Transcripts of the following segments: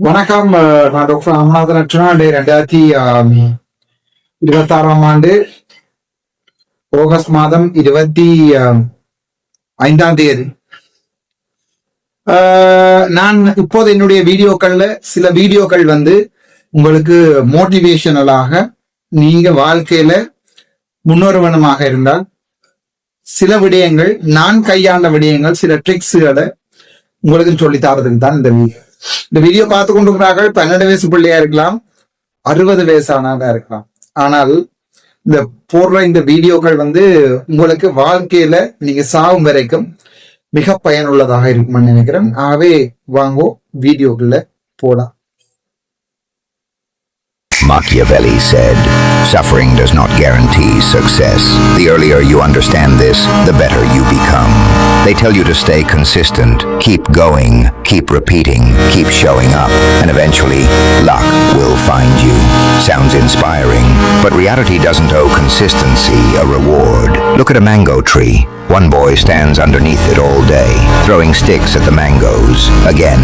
வணக்கம். நான் டாக்டர் ராமநாதன் அர்ச்சனா. 2026ஆம் ஆண்டு ஆகஸ்ட் மாதம் 25ஆம் தேதி. நான் இப்போது என்னுடைய வீடியோக்கள்ல சில வீடியோக்கள் உங்களுக்கு மோட்டிவேஷனலாக நீங்க வாழ்க்கையில முன்னேறுவனமாக இருந்தால் சில விடயங்கள், நான் கையாண்ட விடயங்கள், சில ட்ரிக்ஸுகளை உங்களுக்கு சொல்லி தரதுக்கு தான் இந்த வீடியோ. இந்த வீடியோ பார்த்து கொண்டிருக்கிறார்கள் 12 வயசு பிள்ளையா இருக்கலாம், 60 வயசானதா இருக்கலாம். ஆனால் இந்த போடுற இந்த வீடியோக்கள் உங்களுக்கு வாழ்க்கையில நீங்க சாகும் வரைக்கும் மிக பயனுள்ளதாக இருக்கும்னு நினைக்கிறேன். ஆகவே வாங்கோ வீடியோக்குள்ள போலாம். Machiavelli said, "Suffering does not guarantee success. The earlier you understand this, the better you become." They tell you to stay consistent, keep going, keep repeating, keep showing up, and eventually, luck will find you. Sounds inspiring, but reality doesn't owe consistency a reward. Look at a mango tree. One boy stands underneath it all day, throwing sticks at the mangoes, again,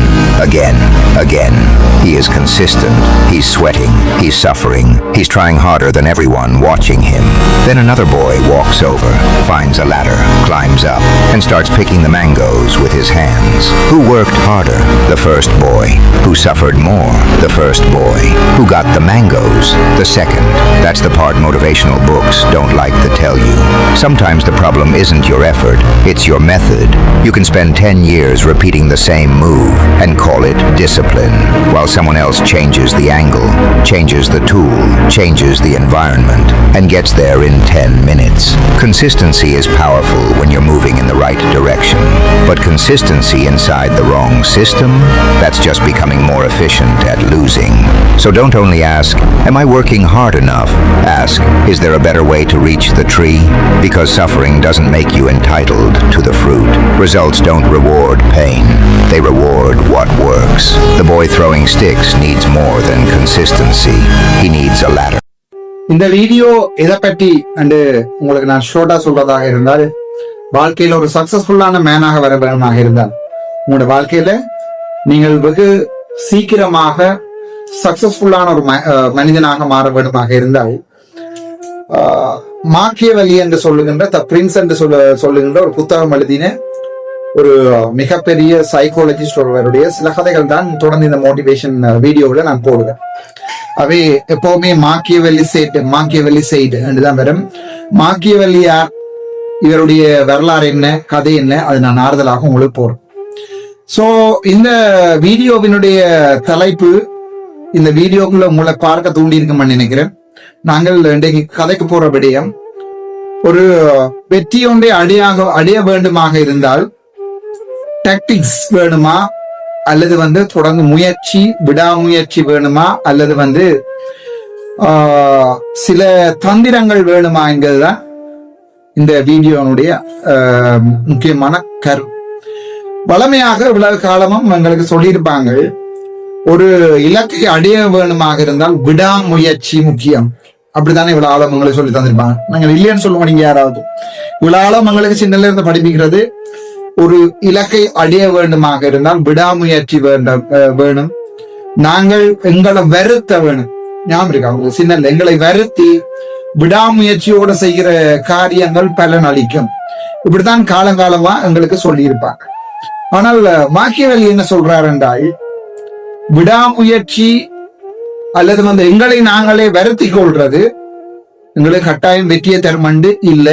again. He is consistent, he's sweating, he's suffering, he's trying harder than everyone watching him. Then another boy walks over, finds a ladder, climbs up, and starts picking the mangoes with his hands. Who worked harder? The first boy. Who suffered more? The first boy. Who got the mangoes? The second. That's the part motivational books don't like to tell you. Sometimes the problem isn't your effort, it's your method. You can spend 10 years repeating the same move and call it discipline, while someone else changes the angle, changes the tool, changes the environment, and gets there in 10 minutes. Consistency is powerful when you're moving in the right direction, but consistency inside the wrong system, that's just becoming more efficient at losing. So don't only ask, am I working hard enough? Ask, is there a better way to reach the tree? Because suffering doesn't make you entitled to the fruit. Results don't reward pain, they reward what works. The boy throwing sticks needs more than consistency. He needs a ladder. இந்த video எதை பற்றி and உங்களுக்கு நான் ஷோர்ட்டா சொல்றதாக இருந்தால், வாழ்க்கையில ஒரு சக்சஸ்ஃபுல்லான மேனாக வர வேணுமாக இருந்தால், உங்களோட வாழ்க்கையில நீங்கள் வெகு சீக்கிரமாக சக்சஸ்ஃபுல்லான ஒரு மனிதனாக மாற வேண்டுமாக இருந்தால், மாக்கியவெல்லி என்று சொல்லுகின்ற த பிரின்ஸ் என்று சொல்லுகின்ற ஒரு புத்தகம் எழுதின ஒரு மிகப்பெரிய சைக்காலஜிஸ்ட் ஒருவருடைய சில கதைகள் தான் தொடர்ந்து இந்த மோட்டிவேஷன் வீடியோவில் நான் போடுவேன். அவை எப்பவுமே மாக்கியவெல்லி சைடு என்றுதான் வரும். மாக்கியவெல்லி யார், இவருடைய வரலாறு என்ன, கதை என்ன, அது நான் ஆறுதலாக உங்களுக்கு போறேன். சோ இந்த வீடியோவினுடைய தலைப்பு, இந்த வீடியோக்குள்ள உங்களை பார்க்க தூண்டி இருக்குன்னு நினைக்கிறேன். நாங்கள் இன்றைக்கு கதைக்கு போற விடயம், ஒரு வெற்றி ஒன்றை அடைய வேண்டுமாக இருந்தால் டாக்டிக்ஸ் வேணுமா, அல்லது தொடர்ந்து முயற்சி, விடாமுயற்சி வேணுமா, அல்லது சில தந்திரங்கள் வேணுமா என்கிறதுதான் இந்த வீடியோனுடைய முக்கியமான கரு. வளமையாக இவ்வளவு காலமும் எங்களுக்கு சொல்லியிருப்பாங்க, ஒரு இலக்கை அடைய வேணுமாக இருந்தால் விடாமுயற்சி முக்கியம். அப்படித்தானே இவ்வளவு ஆழம் உங்களுக்கு சொல்லி தந்திருப்பாங்க. நாங்கள் இல்லைன்னு சொல்லுவோம். நீங்க யாராவது இவ்வளவு ஆழம் எங்களுக்கு சின்னல இருந்து படிப்பிக்கிறது, ஒரு இலக்கை அடைய வேண்டுமாக இருந்தால் விடாமுயற்சி வேணும். நாங்கள் எங்களை வருத்த வேணும். ஞாபகம் இருக்கா உங்களுக்கு? சின்னல எங்களை வருத்தி விடாமுயற்சியோட செய்கிற காரியங்கள் பலன் அளிக்கும். இப்படித்தான் காலங்காலமா எங்களுக்கு சொல்லி இருப்பாங்க. ஆனால் மாக்கியவெல்லி என்ன சொல்றாரு என்றால், விடாமுயற்சி அல்லது எங்களை நாங்களே வருத்தி கொள்றது எங்களுக்கு கட்டாயம் வெற்றியை தருமண்டு இல்ல.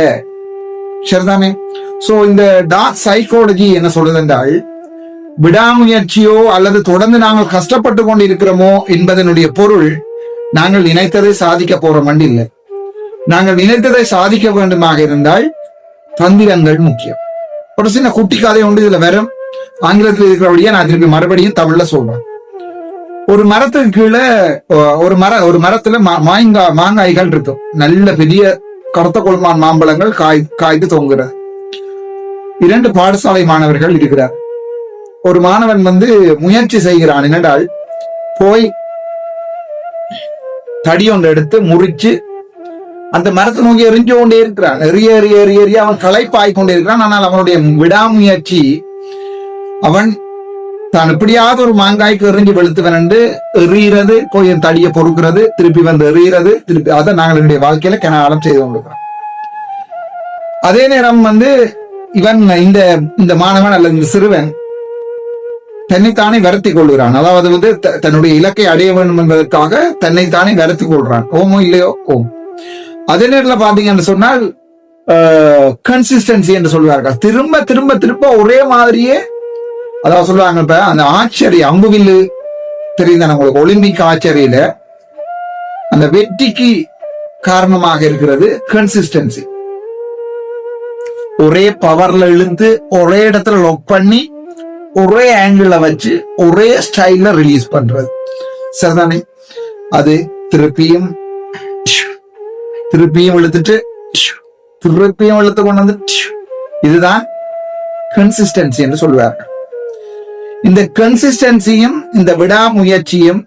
சரிதானே? சோ இந்த டார்க் சைக்காலஜி என்ன சொல்றது என்றால், விடாமுயற்சியோ அல்லது தொடர்ந்து நாங்கள் கஷ்டப்பட்டு கொண்டு இருக்கிறோமோ என்பதனுடைய பொருள் நாங்கள் நினைத்ததை சாதிக்க போறோம் இல்லை. நாங்கள் நினைத்ததை சாதிக்க வேண்டுமாக இருந்தால் தந்திரங்கள் முக்கியம். ஒரு சின்ன குட்டி கதை உண்டு இதுல வரும். ஆங்கிலத்தில் இருக்கிறபடியா நான் திருப்பி மறுபடியும் தமிழ்ல சொல்றேன். ஒரு மரத்துக்கு கீழே ஒரு மரத்துல மாங்காய்கள் இருக்கும். நல்ல பெரிய கருத்த கொள்மான் மாம்பழங்கள் காய்ந்து தொங்குகிறது. 2 பாடசாலை மாணவர்கள் இருக்கிறார். ஒரு மாணவன் முயற்சி செய்கிறான். என்னென்றால், போய் தடி ஒன்று எடுத்து முறிச்சு அந்த மரத்தை நோக்கி எரிஞ்சு கொண்டே இருக்கிறான். எரிய அவன் களைப்பாய் கொண்டே இருக்கிறான். ஆனால் அவனுடைய விடாமுயற்சி அவன் தான் இப்படியாவது ஒரு மாங்காய்க்கு எறிஞ்சு வெளுத்து வந்து எறிகிறது, கொஞ்சம் தடியை பொறுக்கிறது, திருப்பி வந்து எறிகிறது, திருப்பி அதை நாங்கள் என்னுடைய வாழ்க்கையில கனகாலம் செய்து கொண்டிருக்கிறோம். அதே நேரம் வந்து இவன் இந்த மாணவன் அல்லது இந்த சிறுவன் தன்னைத்தானே வருத்தி கொள்கிறான். அதாவது வந்து தன்னுடைய இலக்கை அடைய வேண்டும் என்பதற்காக தன்னைத்தானே வருத்தி கொள்றான். ஓமோ இல்லையோ ஓம். அதே நேரத்தில் பாத்தீங்கன்னு சொன்னால் கன்சிஸ்டன்சி என்று சொல்வார்கள். திரும்ப திரும்ப திரும்ப ஒரே மாதிரியே, அதாவது சொல்லுவாங்க இப்ப அந்த ஆச்சரிய அம்புவில்லு தெரியுதான உங்களுக்கு, ஒலிம்பிக் ஆச்சரியில அந்த வெற்றிக்கு காரணமாக இருக்கிறது கன்சிஸ்டன்சி. ஒரே பவர்ல இழுத்து ஒரே இடத்துல லொக் பண்ணி ஒரே ஆங்கிள் வச்சு ஒரே ஸ்டைல்ல ரிலீஸ் பண்றது சரிதானே. அது திருப்பியும் இழுத்துட்டு திருப்பியும் இழுத்து கொண்டு வந்து, இதுதான் கன்சிஸ்டன்சி என்று சொல்வார்கள். இந்த கன்சிஸ்டன்சியும் இந்த விடாமுயற்சியும்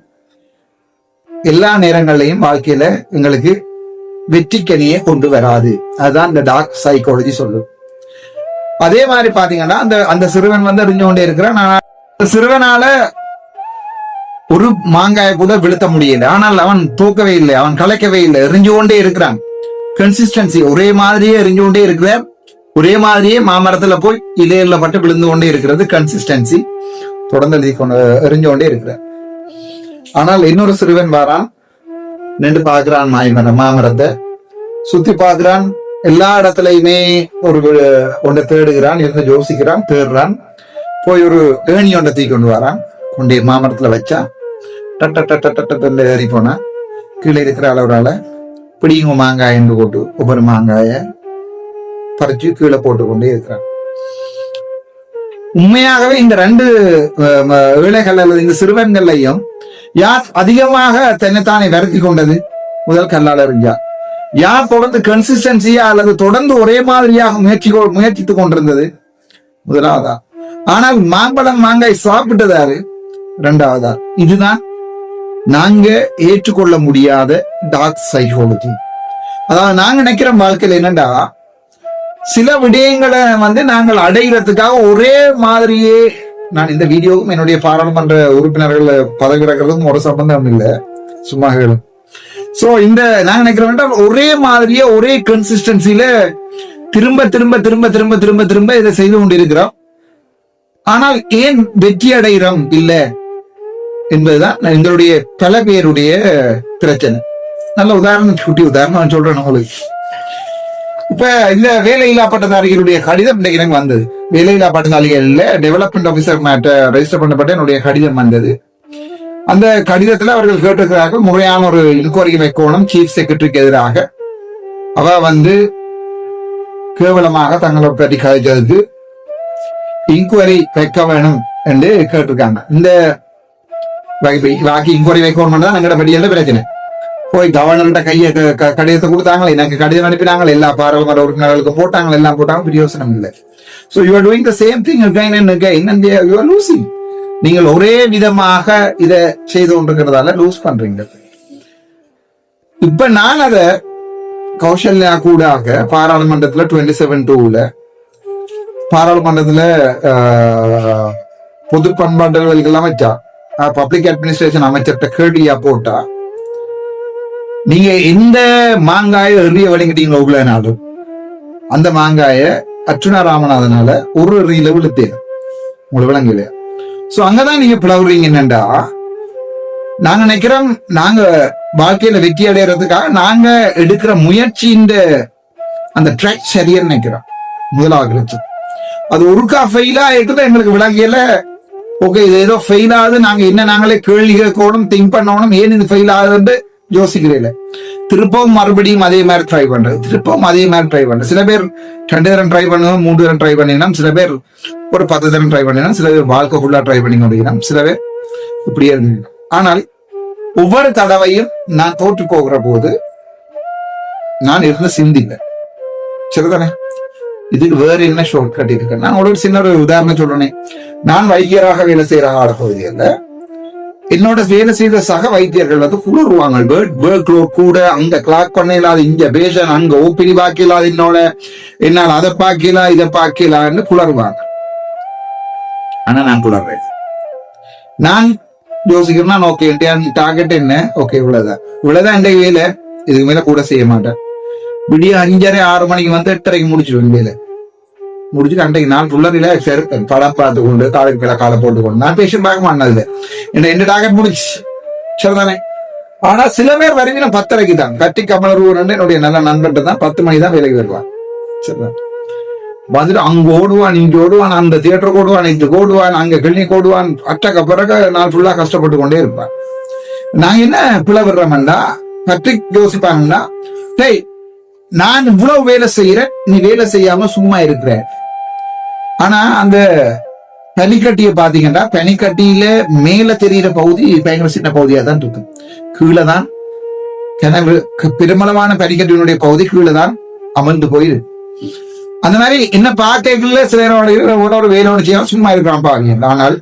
எல்லா நேரங்களையும் வாழ்க்கையில எங்களுக்கு வெற்றிக்கனியே கொண்டு வராது. அதுதான் இந்த டார்க் சைக்காலஜி சொல்லுது. அதே மாதிரி பாத்தீங்கன்னா அந்த சிறுவன் வந்து அறிஞ்சு கொண்டே இருக்கிறான். அந்த சிறுவனால ஒரு மாங்காயை கூட விழுத்த முடியல. ஆனால் அவன் தூக்கவே இல்லை, அவன் கலைக்கவே இல்லை, எரிஞ்சு கொண்டே இருக்கிறான். கன்சிஸ்டன்சி ஒரே மாதிரியே எரிஞ்சு கொண்டே இருக்கிறார். ஒரே மாதிரியே மாமரத்துல போய் இலையில பட்டு விழுந்து கொண்டே இருக்கிறது கன்சிஸ்டன்சி. தொடர்ந்து எரிஞ்சு கொண்டே இருக்கிறார். ஆனால் இன்னொரு சிறுவன் வாரான், நின்று பார்க்கிறான் மாமரத்தை, சுத்தி பார்க்கிறான், எல்லா இடத்துலயுமே ஒன்றை தேடுகிறான், இருந்து யோசிக்கிறான், தேடுறான். போய் ஒரு ஏணி ஒன்றை தூக்கி கொண்டு வரான், கொண்டே மாமரத்துல வச்சா டட்ட ஏறி போனா கீழே இருக்கிற அளவுறால பிடிங்க மாங்காய் என்று போட்டு ஒவ்வொரு மாங்காய பறிச்சு கீழே போட்டு கொண்டே இருக்கிறான். உண்மையாகவே இந்த ரெண்டு ஏழைகள் அல்லது இந்த சிறுவன்களையும் யார் அதிகமாக தன்னைத்தானே வருத்தி கொண்டது? முதல் கல்லால் எறிஞ்சார். யார் தொடர்ந்து கன்சிஸ்டன்சியா அல்லது தொடர்ந்து ஒரே மாதிரியாக முயற்சித்துக் கொண்டிருந்தது? முதலாவதா. ஆனால் மாங்காய் சாப்பிட்டதாரு இரண்டாவதா. இதுதான் நாங்க ஏற்றுக்கொள்ள முடியாத டார்க் சைக்காலஜி. அதாவது நாங்க நினைக்கிற வாழ்க்கையில என்னண்டா, சில விடயங்களை வந்து நாங்கள் அடைகிறதுக்காக ஒரே மாதிரியே, நான் இந்த வீடியோவும் என்னுடைய பாராளுமன்ற உறுப்பினர்கள் பதவிறக்கிறதும் ஒரு சம்பந்தம் இல்லை, சும்மா கேளும். சோ நான் நினைக்கிறேன் ஒரே மாதிரியே ஒரே கன்சிஸ்டன்சில திரும்ப திரும்ப திரும்ப திரும்ப திரும்ப திரும்ப இதை செய்து கொண்டிருக்கிறோம். ஆனால் ஏன் வெற்றி அடைகிறோம் இல்ல என்பதுதான் எங்களுடைய பல பேருடைய பிரச்சனை. நல்ல உதாரணம், குட்டி உதாரணம் சொல்றேன் உங்களுக்கு. இப்ப இந்த வேலையில்லா பட்டதாரிகளுடைய கடிதம் இன்றைக்கு எனக்கு வந்தது. வேலையில்லா பட்டதாரிகள்ல டெவலப்மெண்ட் ஆபீசர் ரெஜிஸ்டர் பண்ணப்பட்ட என்னுடைய கடிதம் வந்தது. அந்த கடிதத்துல அவர்கள் கேட்டிருக்கிறார்கள், முறையான ஒரு இன்கொயரி வைக்கணும் சீஃப் செக்ரட்டரிக்கு எதிராக. அவ வந்து கேவலமாக தங்களை பற்றி கழிச்சதுக்கு இன்கொயரி வைக்க வேணும் என்று கேட்டிருக்காங்க. இந்த இன்கொயரி வைக்கணும் தான் எங்கட பெரிய பிரச்சனை. போய் கவர்னர்கிட்ட கடிதத்தை கொடுத்தாங்களே, எனக்கு கடிதம் அனுப்பினாங்க, எல்லா பாராளுமன்ற உறுப்பினர்களுக்கும் போட்டாங்க, எல்லாம் போட்டாங்க, பிரயோசனம் இல்லை. So you are doing the same thing again and again and you are losing. நீங்கள் ஒரே விதமாக இதை செய்து கொண்டிருக்கிறதால லூஸ் பண்றீங்க. இப்ப நான் அத கௌசல்யா கூடாக பாராளுமன்றத்துல 27-2 பாராளுமன்றத்துல பொது பண்பாடுகள் அமைச்சா பப்ளிக் அட்மினிஸ்ட்ரேஷன் அமைச்சர்கிட்ட கேள்வியா போட்டா, நீங்க எந்த மாங்காய எறிய வழங்கிட்டீங்களோ உங்களனாலும் அந்த மாங்காய அர்ச்சுனா ராமநாதனால ஒரு எறியில விழுத்தேன், உங்களுக்கு விளங்கலையா? சோ அங்கதான் நீங்க பிளவுறீங்க. என்னண்டா, நாங்க நினைக்கிறோம் நாங்க வாழ்க்கையில வெற்றி அடைகிறதுக்காக நாங்க எடுக்கிற முயற்சியின் அந்த ட்ராக் சரியா நினைக்கிறோம். முதலாவது அது ஒருக்கா ஃபெயில் ஆயிட்டு எங்களுக்கு விளங்கியல, ஓகே இது ஏதோ ஃபெயில் ஆகுது, நாங்க என்ன நாங்களே கேள்வி கேட்கணும், திங்க் பண்ணணும், ஏன் இது ஃபெயில் ஆகுதுன்னு யோசிக்கிறீங்கள. திருப்பவும் மறுபடியும் அதே மாதிரி ட்ரை பண்றது, திருப்பவும் அதே மாதிரி ட்ரை பண்றது. சில பேர் 2 தரம் ட்ரை பண்ணுவோம், 3 தரம் ட்ரை பண்ணினா, சில பேர் ஒரு 10 தரம் ட்ரை பண்ணினா, சில பேர் வாழ்க்கை ஃபுல்லா ட்ரை பண்ணி கொண்டிருக்கிறோம், சில பேர் இப்படியே இருந்து. ஆனால் ஒவ்வொரு தடவையும் நான் தோற்று போகிற போது நான் இருந்து சிந்திப்பேன். சரிதானே? இதுக்கு வேற என்ன ஷார்ட் கட் இருக்கு? நான் ஒரு சின்ன ஒரு உதாரணம் சொல்றேன். நான் வைத்தியராக வேலை செய்யற ஆடப்பகுதியில் என்னோட வேலை செய்த சக வைத்தியர்கள் வந்து குளிர்வாங்க. வேர்க் லோட் கூட, அங்க கிளாக் பண்ண இல்லாத, இங்க பேஷன் அங்க ஓபிடி பாக்கலாம், என்னோட என்னால் அதை பாக்கலாம் இதை பாக்கலான்னு குளருவாங்க. ஆனா நான் குளர்றேன். நான் யோசிக்கிறேன்னா ஓகே டார்கெட் என்ன, ஓகே இவ்வளவுதான் என் வேலை, இதுக்கு மேல கூட செய்ய மாட்டேன். விடிய 5:30-6 மணிக்கு வந்து 8:30க்கு முடிச்சிடுவேன் வேலை. முடிச்சுட்டு அன்றைக்கு நான் ஃபுல்லா ரிலாக்ஸ் இருப்பேன், படம் பார்த்து கொண்டு காலுக்கு மேல காலை போட்டுக்கொண்டு. நான் பேஷண்ட் பார்க்க மாட்டேன், என்ன டார்கெட் முடிச்சு சரிதானே. ஆனா சில பேர் வருவீங்க 10:30க்கு தான். கட்டி கமலருவன் என்னுடைய நல்ல நண்பன் தான் 10 மணி தான் வேலைக்கு வருவான். சரிதான், வந்துட்டு அங்க ஓடுவான், இங்க ஓடுவான், அந்த தியேட்டருக்கு ஓடுவான், இதுக்கு ஓடுவான், அங்க கிளினிக் ஓடுவான், அட்டக்க பிறகு நான் ஃபுல்லா கஷ்டப்பட்டு கொண்டே இருப்பேன். நான் என்ன பிளவுறேன்டா, பற்றி யோசிப்பாங்கன்னா, டேய் நான் இவ்வளவு வேலை செய்யறேன், நீ வேலை செய்யாம சும்மா இருக்கிற. ஆனா அந்த பனிக்கட்டியை பாத்தீங்கன்னா, பனிக்கட்டியில மேல தெரிகிற பகுதி பயங்கர சின்ன பகுதியா தான் இருக்கும். கீழே தான் கிணறு, பெருமளவான பனிக்கட்டியினுடைய பகுதி கீழே தான் அமர்ந்து போயிருக்கு. அந்த மாதிரி என்ன பார்க்கல சில நேரம் ஒரு வேலை ஒன்று செய்யாம சும்மா இருக்கிறான் பாருங்க. ஆனால்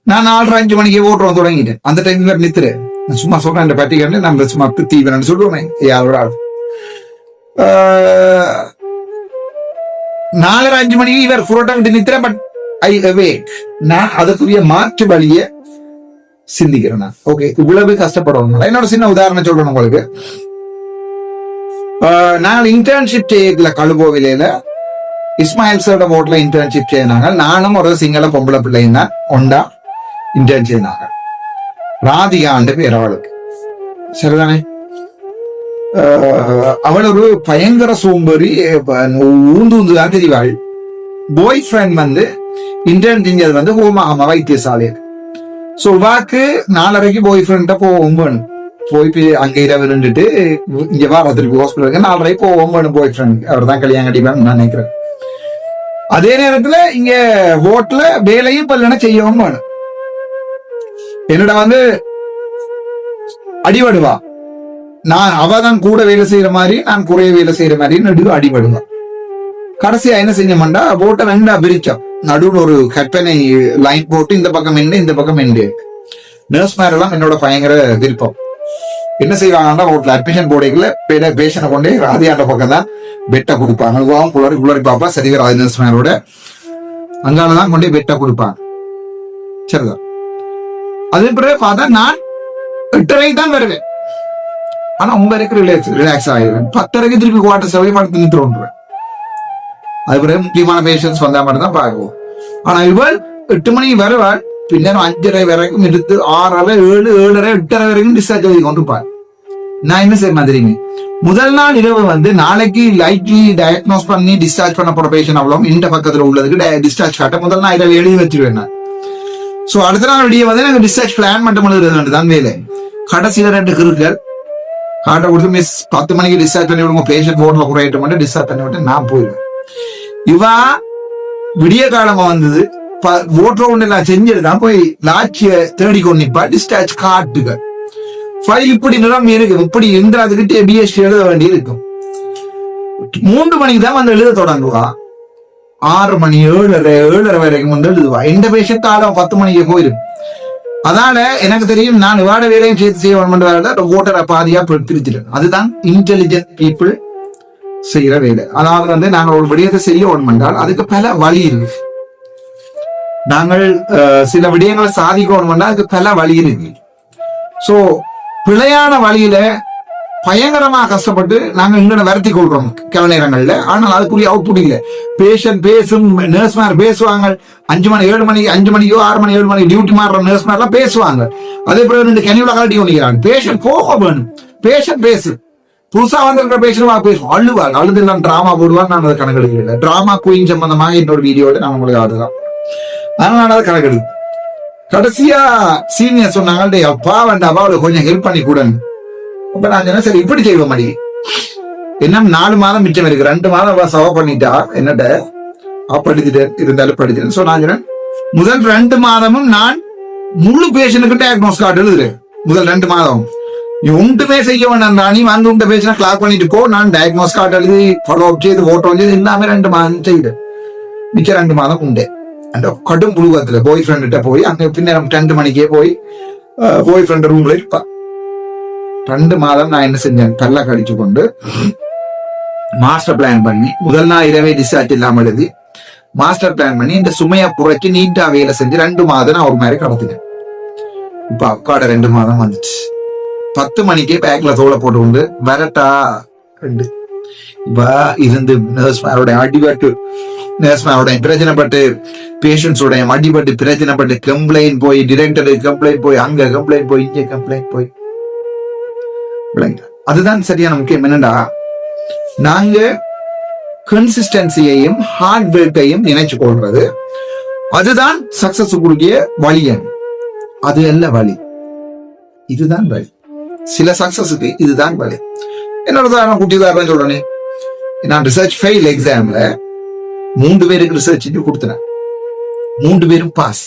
நான் 4:30-5 மணிக்கு ஓட்டுறோம் தொடங்கிட்டேன். அந்த டைம்ல நித்துறேன். சும்மா சொல்றேன், இந்த பட்டிக்கல நம்ம சும்மா தீவிரன்னு சொல்லுவோமே யாரோட 4:30-5 மணிக்கு இவர் புரோட்டா விட்டு நித்துறேன். But I awake. நான் அதுக்குரிய மாற்று வழியை சிந்திக்கிறேன். நான் ஓகே இவ்வளவு கஷ்டப்படணும். என்னோட சின்ன உதாரணம் சொல்றேன் உங்களுக்கு. நாங்கள் இன்டர்ன்ஷிப் செய்யல கழுபோவிலையில இஸ்மாயில் சாரோட போட்ல இன்டர்ன்ஷிப் செய்யினாங்க. நானும் ஒரு சிங்கள பொம்பளை பிள்ளையும் தான் ஒண்டா இன்டர்ன் செய்யினாங்க. ராதிகாண்டு பேர் அவளுக்கு. சரிதானே, அவள் ஒரு பயங்கர சோம்பேறி, ஊந்துதான் தெரிவாள். பாய் ஃப்ரெண்ட் வந்து இன்டர்ன் செஞ்சது வந்து ஹோமாகமா வைத்தியசாலையில். சோ வாக்கு 4:30க்கு பாய் ஃப்ரெண்ட போவோம் வேணும். போய் அங்க இரவு நின்றுட்டு இங்க வர திருப்பி ஹாஸ்பிட்டலுக்கு 4:30 போவோம் வேணும் பாய் ஃப்ரெண்ட். அவர் தான் கல்யாணம் கட்டிப்பான்னு நான் நினைக்கிறேன். அதே நேரத்துல இங்க ஹோட்டல வேலையும் பல்லன செய்யவும் வேணும். என்னோட வந்து அடிபடுவா. நான் அவதான் கூட வேலை செய்யற மாதிரி, நான் குறைய வேலை செய்யற மாதிரி நடுவு அடிபடுவா. கடைசியா என்ன செஞ்சோம்டா, போட்டை 2 பிரிச்சோம். நடுவில் ஒரு கற்பனை லைன் போட்டு இந்த பக்கம் என்ன இந்த பக்கம் என்ன. நர்ஸ் மேரெல்லாம் என்னோட பயங்கர விருப்பம். என்ன செய்வாங்கன்னா, ஹோட்டல் அட்மிஷன் போடைக்குள்ள பேஷனை கொண்டே ராதியாண்ட பக்கம் தான் பெட்டை கொடுப்பாங்க. குளறி பாப்பா சரி ராதி நர்ஸ் மேரோட அங்காலதான் கொண்டே பெட்டை கொடுப்பாங்க. சரிதான். அதே பிறகு பார்த்தா நான் 8:30 தான் வருவேன். ஆனா 9:00 ரிலாக்ஸ் ஆயிடுவேன். 10:30 திருப்பி குவார்டர் சேவை படுத்து நிறுத்துறோம். அது பிறகு முக்கியமான பேஷன்ஸ் வந்தா மட்டும் தான் பார்க்குவோம். ஆனா இவள் 8 மணிக்கு வருவாள். பின்னர் 5:30 வரைக்கும் எடுத்து 6:30, 7, 7:30, 8:30 வரைக்கும் டிஸ்சார்ஜ் ஆகி கொண்டிருப்பாள். நான் என்ன செய்ய மாதிரிங்க, முதல் நாள் இரவு வந்து நாளைக்கு லைட்லி டயக்னோஸ் பண்ணி டிஸ்சார்ஜ் பண்ண போற பேஷன் அவ்வளவு இந்த பக்கத்துல உள்ளதுக்கு டிஸ்சார்ஜ் காட்ட முதல் நாள் இரவு எழுதி வச்சிருவேன் நான். சோ அடுத்த நாள் வெளியே வந்து எனக்கு டிஸ்சார்ஜ் பிளான் மட்டும் எழுதுறது தான் வேலை. கடைசியில 2 கிருக்கள் காட்ட கொடுத்து மிஸ் 10 மணிக்கு டிஸ்சார்ஜ் பண்ணி விடுங்க, பேஷண்ட் போர்ட்ல குறையிட்டு மட்டும் டிஸ்சார்ஜ் பண்ணி விட்டு நான் போயிடுவேன். இவா விடிய காலமா வந்தது ஓட்டுற ஒண்ணு நான் செஞ்சிருந்தான் போய் லாட்சிய தேடி கொண்டு நிப்பா. டிஸ்சார்ஜ் காட்டுக ஃபைல் இப்படி நிரம்பி இருக்கு. இப்படி இன்றாதுக்கிட்டே பிஎஸ்டி எழுத வேண்டி இருக்கும். 3 மணிக்கு தான் வந்து எழுத தொடங்குவா. 6 மணி 7:30 வரைக்கும் வந்து எழுதுவா. இந்த பேஷண்ட் காலம் 10 மணிக்கு போயிடும். அதனால எனக்கு தெரியும், நான் வாட வேலையும் சேர்த்து செய்ய வேணும். ஓட்டரை பாதியா பிரிச்சிட்டேன். அதுதான் இன்டெலிஜென்ட் பீப்புள் செய்யற வேலை. அதாவது வந்து நாங்கள் ஒரு விடயத்தை செய்ய வேணும் என்றால் அதுக்கு பல வழி இருக்கு. நாங்கள் சில விடயங்களை சாதிக்கணும் என்றால் அதுக்கு பல வழி இருக்கு. சோ பிழையான வழியில பயங்கரமா கஷ்டப்பட்டு நாங்க இங்க வருத்தி கொள்றோம் சில நேரங்கள்ல. ஆனால் அதுக்குரிய அவுட்புட் இல்ல. பேஷண்ட் பேசும், நர்ஸ்மார் பேசுவாங்க. 5 மணி 7 மணி 5 மணிக்கோ 6 மணி 7 மணி டியூட்டி மாறுற நர்ஸ்மார்லாம் பேசுவாங்க. அதே பிறகு 2 கனிவுல கலட்டி கொண்டிருக்கிறாங்க. பேஷண்ட் போக வேணும், பேஷண்ட் பேசு. புதுசா வந்திருக்கிற பேஷண்ட் பேசுவோம், அழுவாங்க. அழுது நான் டிராமா போடுவாங்க. நான் அதை கணக்கெடுக்கல. டிராமா குயின் சம்பந்தமாக இன்னொரு வீடியோட நான் உங்களுக்கு ஆடுதான். அதனால நான் அதை கணக்கெடு. கடைசியா சீனியர் சொன்னாங்க, அப்பா வேண்டாப்பா அவளுக்கு கொஞ்சம் ஹெல்ப் பண்ணி கூடன்னு. அப்ப நான் சொன்னேன், சரி இப்படி செய்வோம் மடி. என்ன 4 மாதம் மிச்சம் இருக்கு. 2 மாதம் சவ பண்ணிட்டா என்னட்ட படிச்சுட்டேன் இருந்தாலும் படிச்சுட்டேன். சோ நான் சொன்னேன், முதல் 2 மாதமும் நான் முழு பேஷனுக்கு டயக்னோஸ் கார்டு எழுதுறேன். முதல் 2 மாதம் நீ ஒன்றுமே செய்ய வேண்டாம். நீ வந்து உண்ட பேஷனை கிளாக் பண்ணிட்டு போ. நான் டயக்னோஸ் கார்டு எழுதி ஃபாலோ அப் செய்து ஓட்டோ செய்து எல்லாமே 2 மாதம் செய்து மிச்சம் 2 மாதம் உண்டு. அந்த கடும் புழுவத்துல பாய் ஃப்ரெண்ட்ட போய் அங்க பின்னர் 2 மணிக்கே போய் பாய் ஃப்ரெண்ட் ரூம்ல இருப்பா. 2 மாதம் நான் என்ன செஞ்சேன், பல்ல கடிச்சு கொண்டு மாஸ்டர் பிளான் பண்ணி முதல் நாள் இரவே டிஸ்சார்ஜ் இல்லாம எழுதி மாஸ்டர் பிளான் பண்ணி இந்த சுமையை குறைச்சு நீட்டா வேலை செஞ்சு 2 மாதம் நான் ஒரு மாதிரி கடத்தினேன். இப்ப அக்காட 2 மாதம் வந்துச்சு. 10 மணிக்கே பேக்ல தோலை போட்டு கொண்டு வரட்டா ரெண்டு. இப்ப இருந்து நர்ஸ்மாரோட அடிபட்டு நர்ஸ்மாரோட பிரச்சனைப்பட்டு பேஷண்ட்ஸோட அடிபட்டு பிரச்சனைப்பட்டு கம்ப்ளைண்ட் போய் டிரெக்டர் கம்ப்ளைண்ட் போய் அங்க கம்ப்ளைண்ட் போய் இங்க கம்ப்ளைண்ட் போய் அதுதான் சரியான முக்கியம். என்னடா நாங்க கன்சிஸ்டன்சியையும் ஹார்ட் ஒர்க்கையும் நினைச்சு கொள்றது அதுதான் சக்சஸுக்குரிய வழி. அது அல்ல வழி, இதுதான் வழி. சில சக்சஸுக்கு இதுதான் வழி. என்னோட உதாரணம் குட்டி உதாரணம் சொல்றேன். நான் ரிசர்ச் ஃபெயில் எக்ஸாம்ல 3 பேருக்கு ரிசர்ச் கொடுத்தேன். 3 பேரும் பாஸ்,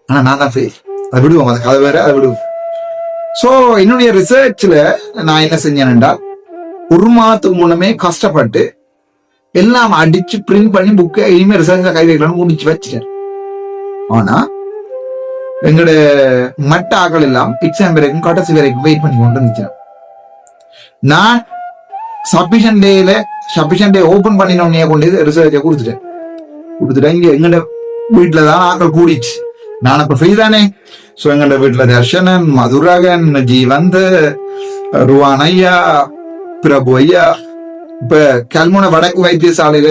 ஆனா நான் தான் ஃபெயில். அதை விடுவோம், அதை கதை வேற, அதை விடுவோம். சோ என்னுடைய ரிசர்ச்ல நான் என்ன செஞ்சேன்டா, 1 மாதத்துக்கு முன்னமே கஷ்டப்பட்டு எல்லாம் அடிச்சு பிரிண்ட் பண்ணி புக்கை இனிமே ரிசர்ச்ல கை வைக்கலாம்னு முடிச்சு வச்சுட்டேன். ஆனா எங்களோட மட்ட ஆக்கள் எல்லாம் எக்ஸாம் வரைக்கும் கடைசி வரைக்கும் வெயிட் பண்ணி கொண்டு இருந்துச்சு. நான் சபிஷன் டே ஓபன் பண்ணினோடனே கொண்டு ரிசர்ச்சை கொடுத்துட்டேன். இங்க எங்கட வீட்டுலதான் ஆக்கள் கூடிச்சு. நான் அப்ப ஃப்ரீ தானே. சோ எங்கட வீட்டுல தர்ஷனன், மதுரகன், ஜீவந்த், ருவான் ஐயா, பிரபு ஐயா, இப்ப கல்முனை வடக்கு வைத்தியசாலையில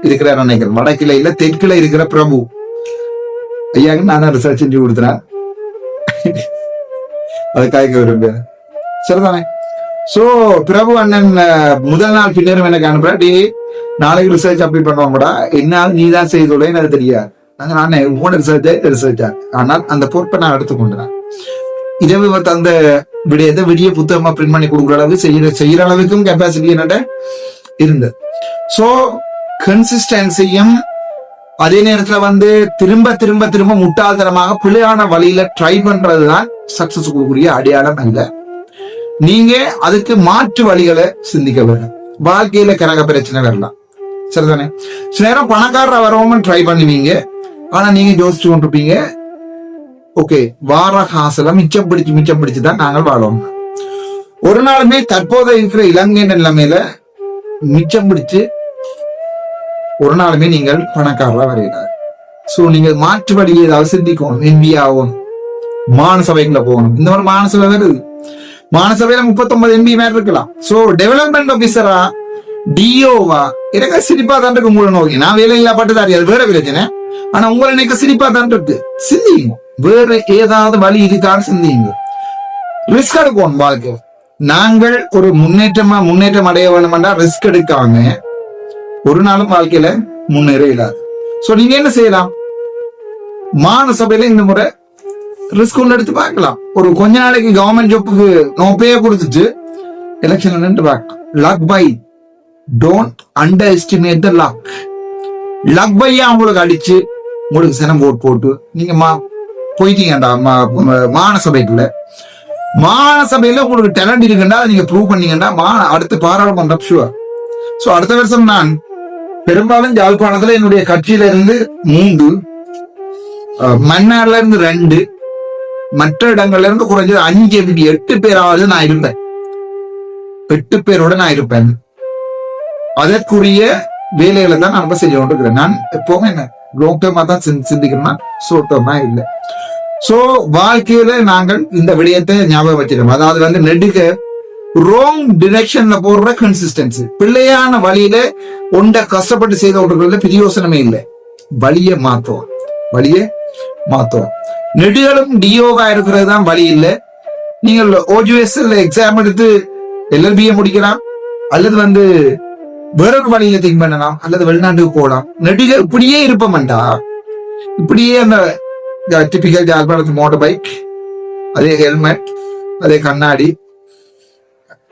இருக்கிற நினைக்கிறேன், வடக்கில இல்ல தெற்குல இருக்கிற பிரபு ஐயாக்கு நான் தான் ரிசர்ச் செஞ்சு கொடுத்துறேன். அதுக்காக விரும்புறேன், சரிதானே. சோ பிரபு அண்ணன் முதல் நாள் பின்னரும் எனக்கு அனுப்புற, டே நாளைக்கு ரிசர்ச் அப்படி பண்ணுவாங்கடா, என்ன நீ தான் செய்தோட எனக்கு தெரியாது. நானே உங்களோட ரிசர்ச்சா, ஆனால் அந்த பொறுப்பை நான் எடுத்துக்கொண்டேன். இரவு அந்த விடயத்தை விடிய புத்தகமா பிரிண்ட் பண்ணி கொடுக்குற அளவுக்கு செய்யற அளவுக்கும் கெப்பாசிட்டி என்னட்ட இருந்தது. சோ கன்சிஸ்டன்சியும் அதே நேரத்துல திரும்ப திரும்ப திரும்ப முட்டாள்தனமாக பிழையான வழியில ட்ரை பண்றதுதான் சக்சஸ்க்குரிய அடையாளம் அல்ல. நீங்க அதுக்கு மாற்று வழிகளை சிந்திக்க வேண்டும். வாழ்க்கையில கரக பிரச்சனை வரலாம், சரிதானே. சில நேரம் பணக்காரர் வரவும் ட்ரை பண்ணுவீங்க, ஆனா நீங்க யோசிச்சு கொண்டிருப்பீங்க, ஓகே வார காசுல மிச்சம் பிடிச்சுதான் நாங்கள் வாழோம். ஒரு நாளுமே தற்போது இருக்கிற இலங்கை நிலைமையில மிச்சம் பிடிச்சு ஒரு நாளுமே நீங்கள் பணக்காரரா வரையிடாது. சோ நீங்க மாற்று வழியை ஏதாவது சிந்திக்கணும். எம்பி ஆகணும், மாநசபைக்குள்ள போகணும். இந்த மாதிரி மாநசபை வருது, மாநசபையில 39 எம்பி மேல இருக்கலாம். சோ டெவலப்மெண்ட் ஆபீசரா டிஓவா எனக்கு சிரிப்பா தான் இருக்கு. உங்களை நோக்கி நான் வேலையில்லா பட்டுதாரி, அது வேற பிரச்சனை. ஆனா உங்களை எனக்கு சிரிப்பா தான் இருக்கு. சிந்திங்க, வேற ஏதாவது வழி இருக்கான்னு சிந்திங்க. ரிஸ்க் எடுக்கணும் வாழ்க்கையில். நாங்கள் ஒரு முன்னேற்றம் அடைய வேணும்னா ரிஸ்க் எடுக்காம ஒரு நாளும் வாழ்க்கையில முன்னேற இல்லாது. சோ நீங்க என்ன செய்யலாம், மாநசபையில இந்த முறை ரிஸ்க் ஒன்று எடுத்து பார்க்கலாம். ஒரு கொஞ்ச நாளைக்கு கவர்மெண்ட் ஜாப்புக்கு நோப்பையே கொடுத்துட்டு எலெக்ஷன் நின்று பார்க்கலாம். Luck by, don't underestimate the luck. Luck பையா உங்களுக்கு அடிச்சு உங்களுக்கு சினம் போட்டு நீங்க போயிட்டீங்கடா மாநசபைக்குள்ள. மாநசபையில உங்களுக்கு டேலண்ட் இருக்குண்டா நீங்க ப்ரூவ் பண்ணீங்கன்னா அடுத்து பாராளுமன்றம் ஷுவர். சோ அடுத்த வருஷம் நான் பெரும்பாலும் யாழ்ப்பாணத்துல என்னுடைய கட்சியில இருந்து 3, மன்னார்ல இருந்து 2, மற்ற இடங்கள்ல இருந்து குறைஞ்சது 5 MP 8 பேராவது நான் இருப்பேன். 8 பேரோட நான் இருப்பேன். அதற்குரிய வேலைகளை தான் நான் செஞ்சு கொண்டிருக்கிறேன். நான் எப்பவுமே என்ன லாங் டேர்மா தான் சிந்திக்கிறேன், ஷார்ட் டேர்மா இல்லை. சோ வாழ்க்கையில நாங்கள் இந்த விடயத்தை ஞாபகம் வச்சிருக்கோம். அதாவது நெடுக ராங் டிரெக்ஷன்ல போடுற கன்சிஸ்டன்சி, பிள்ளையான வழியில ஒன்றை கஷ்டப்பட்டு செய்த ஒன்றுல பிரயோசனமே இல்லை. வழியை மாத்தோம். நெடுகளும் டிஓவா இருக்கிறது தான் வழி இல்லை. நீங்கள் ஓஜிஎஸ்ல எக்ஸாம் எடுத்து LLB முடிக்கலாம், அல்லது வேறொரு வழியில திங்க் பண்ணலாம், அல்லது வெளிநாட்டுக்கு போகலாம். நெடுக இப்படியே இருப்போம்டா, இப்படியே அந்த டிபிக்கல் ஜாழ்ப்பாணத்து மோட்டர் பைக், அதே ஹெல்மெட், அதே கண்ணாடி,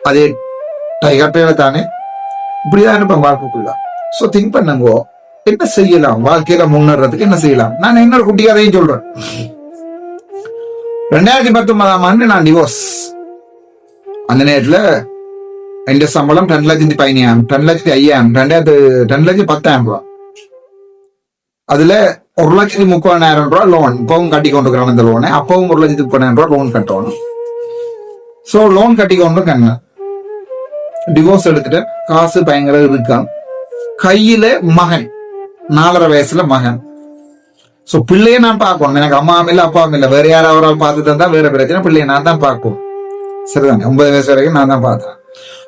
அதே டைகர்ல தானே இப்படிதான் இருப்பேன் வாழ்க்கைக்குள்ள. சோ திங்க் பண்ணுங்க, என்ன செய்யலாம் வாழ்க்கையில முன்னேறதுக்கு, என்ன செய்யலாம். நான் இன்னொரு குட்டியாரையும் சொல்றேன். 2019ஆம் ஆண்டு நான் டிவோர்ஸ். அந்த நேரத்துல என் சம்பளம் 2,15,000, 2,05,000, 2,10,000 ரூபாய். அதுல 1,30,000 ரூபாய் லோன். இப்பவும் கட்டி கொண்டிருக்கிறான் அந்த லோனை. அப்பவும் 1,30,000 ரூபாய் லோன் கட்டணும். சோ லோன் கட்டி கொண்டு கண்ண டிவோர்ஸ் எடுத்துட்டு காசு பயங்கர இருக்கான். கையில மகன், 4.5 வயசுல மகன். சோ பிள்ளைய நான் பார்க்கணும். எனக்கு அம்மாவும் இல்ல அப்பாவும் இல்ல, வேற யாராவது ஒரு ஆள் பார்த்து தந்தா வேற பிரச்சனை. பிள்ளைய நான் தான் பார்க்கணும். சரிதானே? 9 வயசு வரைக்கும் நான் தான் பார்த்தேன்.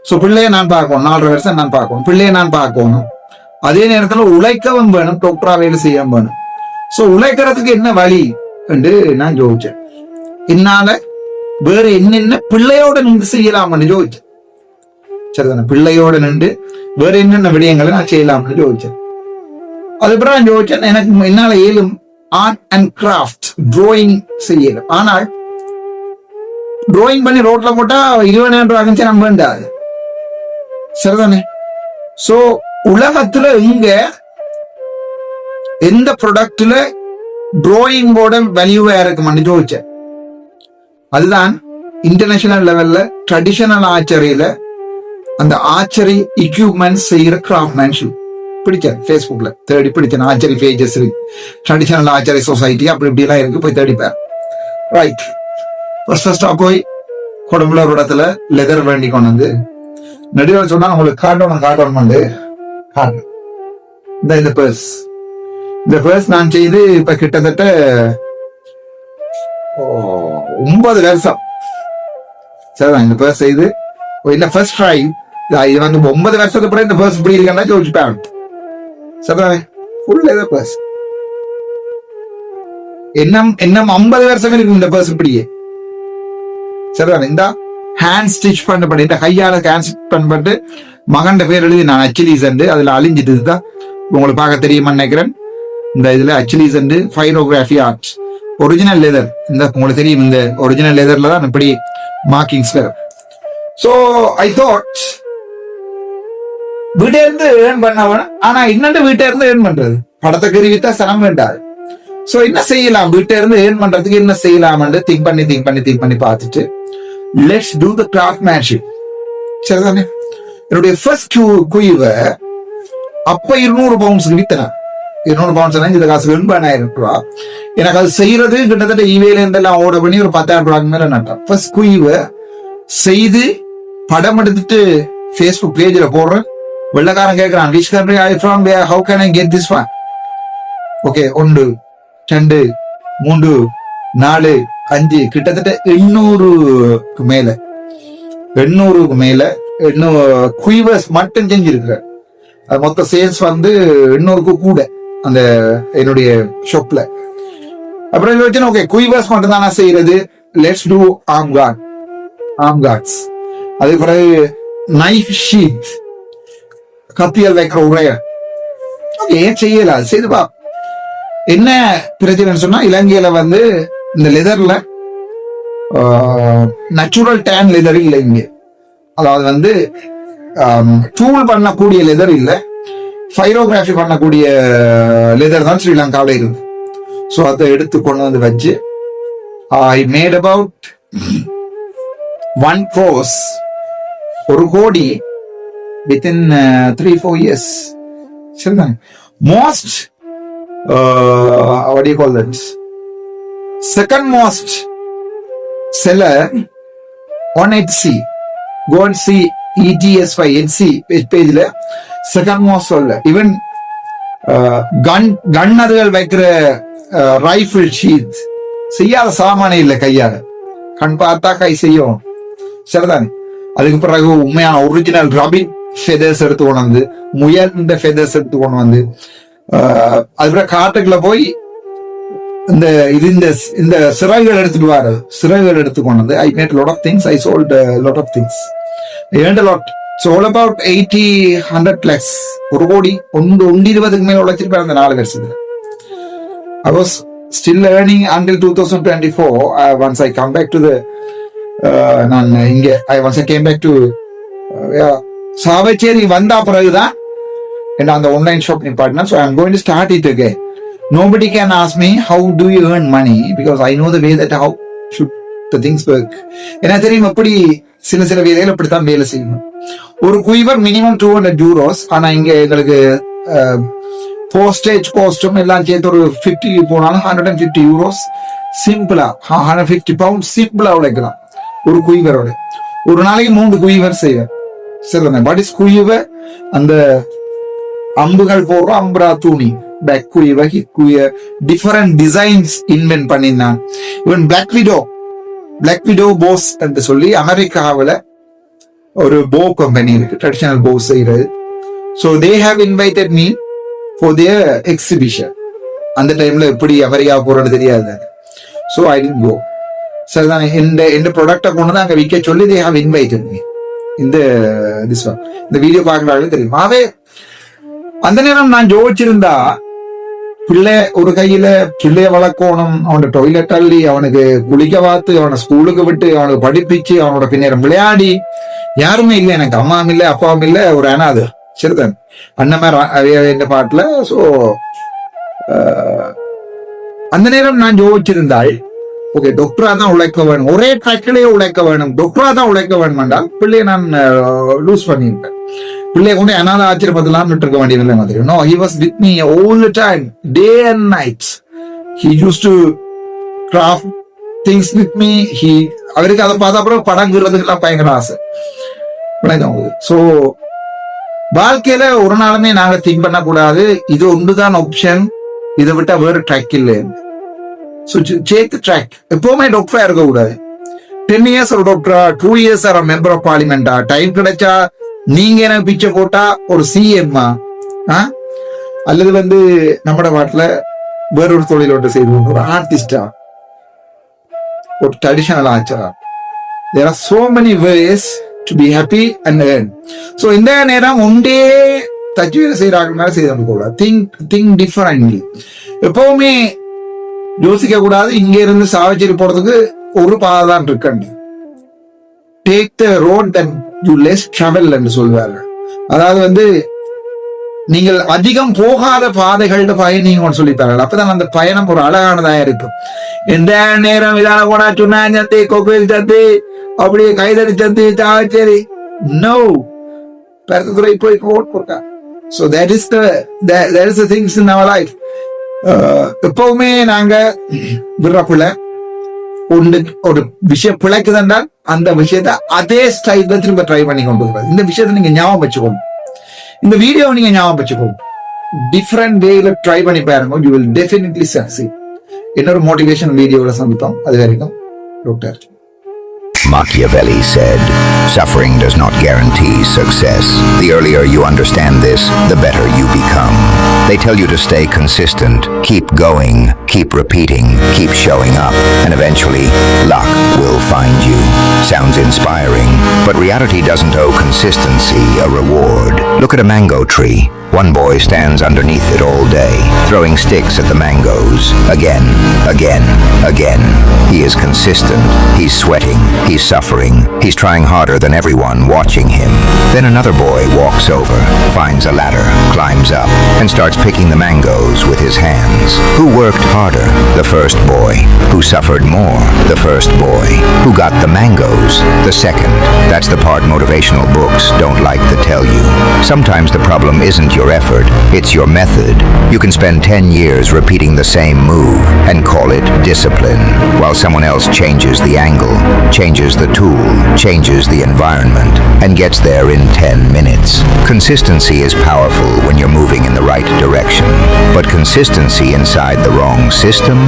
சோ பிள்ளைய நான் பார்க்கணும். 4.5 வருஷம் நான் பார்க்கணும். பிள்ளைய நான் பார்க்கணும். அதே நேரத்துல உழைக்கவும் வேணும், டாக்டரா வேலை செய்ய வேணும். சோ உழைக்கிறதுக்கு என்ன வழி என்று நான் யோசிச்சேன். என்னால வேற என்னென்ன பிள்ளையோட நின்று செய்யலாம்னு யோசிச்சேன். சரிதானே? பிள்ளையோட நின்று வேற என்னென்ன விடயங்களை நான் செய்யலாம்னு யோசிச்சேன். அதுக்கப்புறம் நான் யோசிச்சேன், எனக்கு என்னால ஏழும் ஆர்ட் அண்ட் கிராஃப்ட், டிராயிங் செய்யலாம். ஆனால் டிராயிங் பண்ணி ரோட்ல போட்டா 20,000 ரூபாய் நம்ம வேண்டாது. சரிதானே? சோ உலகத்துல இங்க எந்த ப்ராடக்ட்ல டிராயிங்கோட வேல்யூவா இருக்கும்னு யோசிச்சேன். அதுதான் இன்டர்நேஷனல் லெவல்ல ட்ரெடிஷனல் ஆச்சரியில அந்த ஆச்சரி எக்யூப்மெண்ட் செய்யற கிராஃப்ட்மேன்ஷிப் பிடிச்சேன். ஃபேஸ்புக்ல தேடி பிடிச்சேன். ஆச்சரி பேஜஸ் இருக்கு, ட்ரெடிஷனல் ஆச்சரி சொசைட்டி அப்படி இப்படி எல்லாம் இருக்கு, போய் தேடிப்பேன். ரைட், ஃபர்ஸ்டா போய் கொடம்புல ஒரு இடத்துல லெதர் வேண்டி கொண்டு வந்து நடுவில் சொன்னா உங்களுக்கு காட்டணும் பண்ணு இந்த பர்ஸ் நான் செய்து இப்ப கிட்டத்தட்ட 9 வருஷம். சரிதான்? இந்த பர்ஸ் செய்து இல்ல ஃபர்ஸ்ட் ட்ரை இது வந்து 9 வருஷத்துக்கு அப்புறம் இந்த பர்ஸ் இப்படி இருக்கா யோசிப்பேன். சரிதானே? Full leather purse. இன்னும் 50 வருஷம் இருக்கு இந்த பர்ஸ் இப்படியே. சரிதானே? இந்த ஹேண்ட் ஸ்டிச் பண்ணப்பட்டு, இந்த கையால ஹேண்ட் ஸ்டிச் பண்ணப்பட்டு மகன் பேர் எழுதி நான் அச்சிலீஸ் அதுல அழிஞ்சிட்டு தான் உங்களுக்கு பார்க்க தெரியுமா நினைக்கிறேன். இந்த இதுல அச்சிலீஸ் ஃபைரோகிராஃபி ஆர்ட் ஒரிஜினல் லெதர். இந்த உங்களுக்கு தெரியும், இந்த ஒரிஜினல் லெதர்ல தான் இப்படி மார்க்கிங்ஸ் வரும். சோ ஐ தாட் வீட்டை இருந்து ஏர்ன் பண்ணவன, ஆனா இன்னொன்று வீட்டை இருந்து ஏர்ன் பண்றது படத்தை கருவித்தா சனம் வேண்டாது. சோ என்ன செய்யலாம், வீட்டை இருந்து ஏர்ன் பண்றதுக்கு என்ன செய்யலாம் திங்க் பண்ணி பார்த்துட்டு லெட்ஸ் டூ த கிராஃப்ட்மேன்ஷிப். சரிதானே? என்னுடைய ஃபர்ஸ்ட் குயிவை அப்ப 200 பவுண்ட்ஸ் வித்தன. 200 பவுண்ட்ஸ் இந்த காசு 80,000 ரூபாய். எனக்கு அது செய்யறது கிட்டத்தட்ட ஈவேல இருந்தெல்லாம் ஓட பண்ணி ஒரு 10,000 ரூபாய்க்கு மேல நட்டேன். ஃபர்ஸ்ட் குயிவை செய்து படம் எடுத்துட்டு ஃபேஸ்புக் பேஜ்ல போடுறேன். வெள்ளக்காரன் கேட்கிறான், which country are you from, how can I get this one? Okay, 1 2 3 4 5 கிட்டத்தட்ட 800க்கு மேல 800 குயிவர்ஸ் மட்டும் செஞ்சிருக்கிறார். அது மொத்த சேல்ஸ் வந்து 800க்கு கூட அந்த என்னுடைய ஷாப்ல. அப்புறம் யோசிச்சேன், ஓகே குயிவர்ஸ் மட்டும் தானே செய்யறது, லெட்ஸ் டூ ஆர்ம் கார்ட்ஸ். அதுக்கு பிறகு நைஃப் ஷீட், கத்தியல் வைக்கிற உரைய ஏன் செய்யல, செய்துப்பா. என்ன பிரச்சனைன்னு சொன்னா, இலங்கையில வந்து இந்த லெதர்ல நேச்சுரல் டேன் லெதர் இல்லை இங்க. அதாவது வந்து டூல் பண்ணக்கூடிய லெதர் இல்ல, ஃபைரோகிராஃபி பண்ணக்கூடிய லெதர் தான் ஸ்ரீலங்காவில இருக்கு. ஸோ அதை எடுத்து கொண்டு வந்து வச்சு ஐ மேட் அபவுட் 1 crore, 1 கோடி within 3-4 years. சரிதான்? Most what do you call that, second most seller on Etsy. Go and see ETSY Etsy page la second most seller. Even gun அதுகள் வைக்கிற ரைஃபிள் ஷீட் செய்யாத சாமானே இல்லை, கையால கண் பார்த்தா கை செய்யும். சரிதானே? அதுக்கு பிறகு உண்மையான ஒரிஜினல் ரபின் ஃபெதர்ஸ் எடுத்து கொண்டு வந்து, முயல் ஃபெதர்ஸ் எடுத்து கொண்டு வந்து, அதுக்கப்புறம் காட்டுக்குள்ள போய் இந்த சிறகுகள் எடுத்துட்டு வர சிறகுகள் எடுத்து கொண்டு வந்து I made a lot of things. I sold a lot of things. I earned a lot. So all about 80-100 lakhs. 1 கோடி 120க்கு மேல உழைச்சிருப்பேன் அந்த 4 வருஷத்துல. I was still earning until 2024. Once I come back to the நான் இங்க once I came back to Chavakachcheri வந்த பிறகுதான் என்ன அந்த ஆன்லைன் ஷாப் நிப்பாட்டினா. So I'm going to start it again. Nobody can ask me how do you earn money, because I know the way that how should the things work. என்ன தெரியும், அப்படி சில வேலைகள் அப்படித்தான் வேலை செய்யணும். ஒரு குயிவர் மினிமம் 200 euros. ஆனா இங்க எங்களுக்கு போஸ்டேஜ் காஸ்டும் எல்லாம் சேர்த்து ஒரு 50 போனாலும் 150 euros சிம்பிளா, 150 pounds சிம்பிளா உழைக்கலாம் ஒரு குயிவரோட. ஒரு நாளைக்கு 3 குயிவர் செய்வேன். சரிதானே? What is quiver? அந்த அம்புகள் போடுறோம், அம்புரா தூணி பேக் குயிவ ஹிப் குய டிஃபரெண்ட் டிசைன்ஸ் இன்வென்ட் பண்ணினான். இவன் பிளாக் விடோ போஸ் என்று சொல்லி அமெரிக்காவில் ஒரு போ கம்பெனி இருக்கு, ட்ரெடிஷனல் போ செய்யறது. So they have invited me for their exhibition. அந்த டைம்ல எப்படி அமெரிக்கா போறது தெரியாது. ஸோ ஐ டிட் கோ. சரிதான், இந்த ப்ராடக்டை கொண்டு தான் அங்கே விற்க சொல்லி தே ஹாவ் இன்வைட்டட் மீ. இந்த வீடியோ பார்க்கறாங்களே தெரியும். ஆவே அந்த நேரம் நான் ஜோதிச்சிருந்தா பிள்ளை ஒரு கையில பிள்ளைய வளர்க்கணும், அவனோட டொய்லெட் அள்ளி அவனுக்கு குளிக்க பார்த்து அவனை ஸ்கூலுக்கு விட்டு அவனுக்கு படிப்பிச்சு அவனோட பின்னேரம் விளையாடி, யாருமே இல்லை எனக்கு, அம்மாவும் இல்லை அப்பாவும் இல்லை, ஒரு அனாது சரிதான் அண்ணன் இந்த பாட்டுல. ஸோ அந்த நேரம் நான் யோசிச்சிருந்தாள், ஓகே டாக்டரா தான் உழைக்க வேணும், ஒரே ட்ராக்லயே உழைக்க வேணும், டாக்டரா தான் உழைக்க வேணும் என்றால் பிள்ளைய நான் லூஸ் பண்ணிட்டேன். பிள்ளைய கொண்டு அனாத ஆச்சரியப்பதெல்லாம் இருக்க வேண்டியதில்லை மாதிரி. No, he was with me all the time, day and night. He used to craft things with me. அவருக்கு அதை பார்த்த அப்புறம் படங்குறதுக்கெல்லாம் பயங்கர ஆசை. ஸோ வாழ்க்கையில ஒரு நாளுமே நாங்க திங்க் பண்ண கூடாது இது ஒன்றுதான் ஆப்ஷன், இதை விட்டா வேறு ட்ராக் இல்லை. ஸோ சேக் ட்ராக். எப்பவுமே டாக்டரா இருக்க கூடாது. 10 years ஒரு டாக்டரா, 2 years ஒரு மெம்பர் ஆஃப் பார்லிமெண்டா, டைம் கிடைச்சா நீங்க எனக்கு பிச்சை போட்டா ஒரு சிஎம்மா, அல்லது நம்ம நாட்டுல வேறொரு தொழில் ஒன்று செய்து ஒரு ஆர்டிஸ்டா, ஒரு traditional ஆச்சரா. There are so many ways to be happy and earn. So இந்த நேரம் ஒன்றே தச்சு வேலை செய்யறாங்க செய்து கூட திங்க் டிஃபரண்ட்லி. எப்பவுமே யோசிக்க கூடாது இங்க இருந்து சாவச்சேரி போறதுக்கு ஒரு பாதை தான் இருக்கு. Take the road that you less travel என்று சொல்வார்கள். அதாவது நீங்கள் அதிகம் போகாத பாதைகள்ல பயணிங்கன்னு சொல்லிப்பார்கள். அப்பதான் அந்த பயணம் ஒரு அழகானதா இருக்கும். எந்த நேரம் இதான போனா சுண்ணா சந்தி, கோவில் சந்தி, அப்படியே கைதடி சந்தி, சாவச்சேரி, நோ, பருத்துத்துறை போய் ஓட் போட்டா. So that is the things in our life. எப்பவுமே நாங்க விடுறப்புல ஒரு விஷயம் பிழைக்குதுன்றால் அந்த விஷயத்த அதே ஸ்டைல்ல திரும்ப ட்ரை பண்ணி கொண்டு வருது. இந்த விஷயத்த நீங்க ஞாபகம் வச்சுக்கோங்க, இந்த வீடியோவை நீங்க ஞாபகம் வச்சுக்கோங்க. டிஃப்ரெண்ட் வேல ட்ரை பண்ணி பாருங்க, யூ வில் டெஃபினெட்லி சக்சீட். இன்னொரு மோட்டிவேஷன் வீடியோல சந்திப்போம். அது வரைக்கும் doctor. Machiavelli said, "Suffering does not guarantee success. The earlier you understand this, the better you become." They tell you to stay consistent, keep going, keep repeating, keep showing up, and eventually, luck will find you. Sounds inspiring, but reality doesn't owe consistency a reward. Look at a mango tree. One boy stands underneath it all day, throwing sticks at the mangoes. Again, again, again. He is consistent. He's sweating. He's suffering. He's trying harder than everyone watching him. Then another boy walks over, finds a ladder, climbs up, and starts picking the mangoes with his hands. Who worked harder? The first boy. Who suffered more? The first boy. Who got the mangoes? The second. That's the part motivational books don't like to tell you. Sometimes the problem isn't your effort, it's your method. You can spend 10 years repeating the same move and call it discipline, while someone else changes the angle, changes the tool, changes the environment, and gets there in 10 minutes. Consistency is powerful when you're moving in the right direction, but consistency inside the wrong system,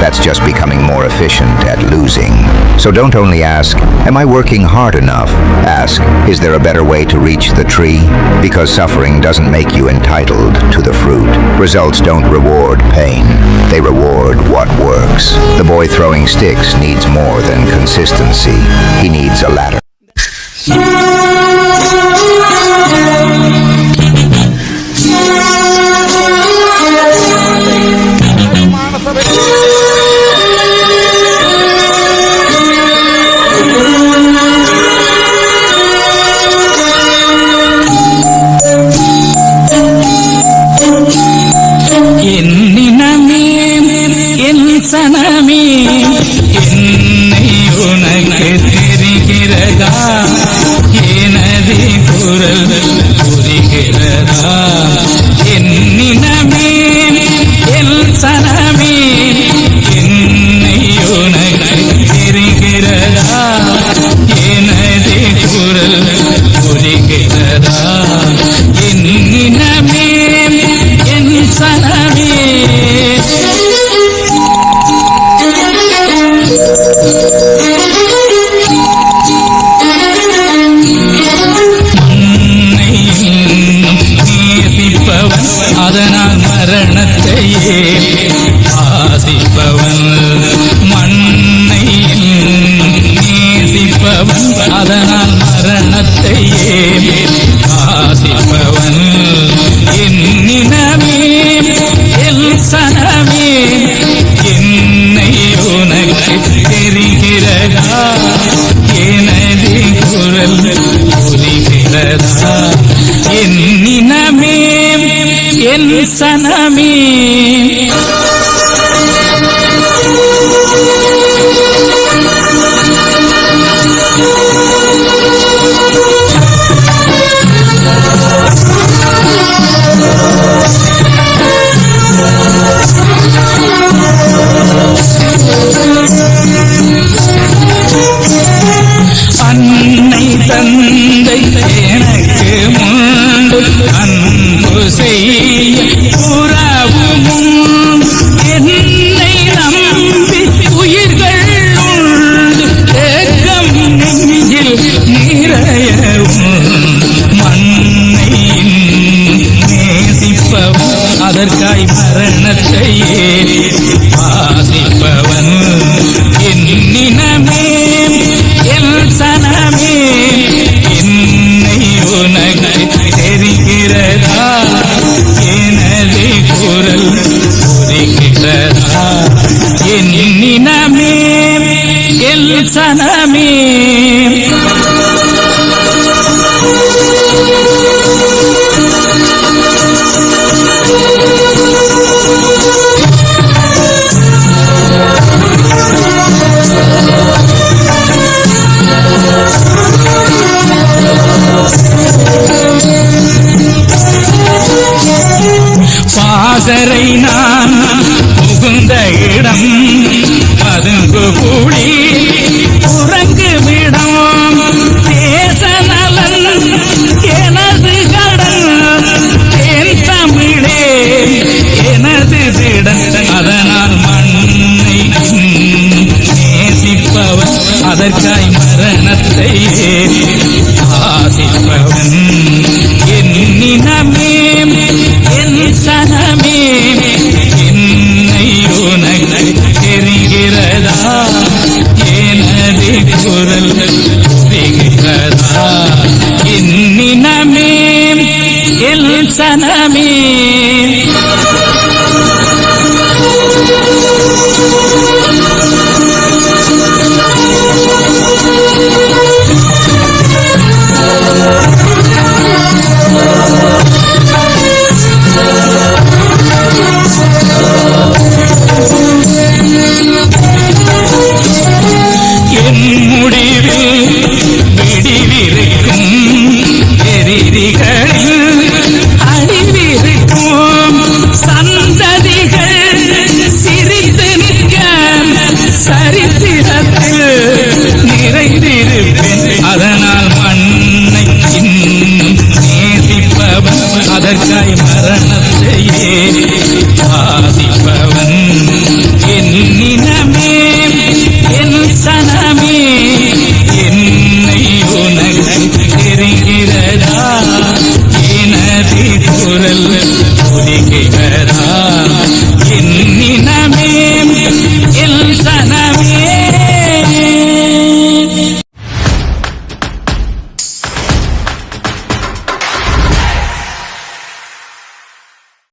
that's just becoming more efficient at losing. So don't only ask, am I working hard enough? Ask, is there a better way to reach the tree? Because suffering doesn't make you entitled to the fruit. Results don't reward pain. They reward what works. The boy throwing sticks needs more than consistency. He needs a ladder. சனமே என்னை உனக்கு தெரிகிறதா? சனமே அன்னை தந்தை எனக்கு முண்டு அன்பு செய்ய உறவும் என்னை நம்பி உயிர்கள் உண்டு ஏக்கம் நெஞ்சில் நிறையவும் மண்ணை நேசிப்பவன் அதற்காய் மரணத்தையே வாசிப்பவன் என்னினமே என் சனமே என்னை உனக்கு தெரிகிறதா எனது குரல் புரிகிறதா என்னினமே என் சனமே பாசறை நான் புகுந்த இடம் பதுங்கு கூடி உறங்குமிடம் தேச நலன் எனது கடன் என் தமிழே எனது திடன் அதனால் மண்ணை நேசிப்பவன் அதற்காய் மரணத்தை ஆசிப்பவன் என்னினமே என் சனமே என்னை உனக்கு தெரிகிறதா எனது குரல் புரிகிறதா என்னினமே என் சனமே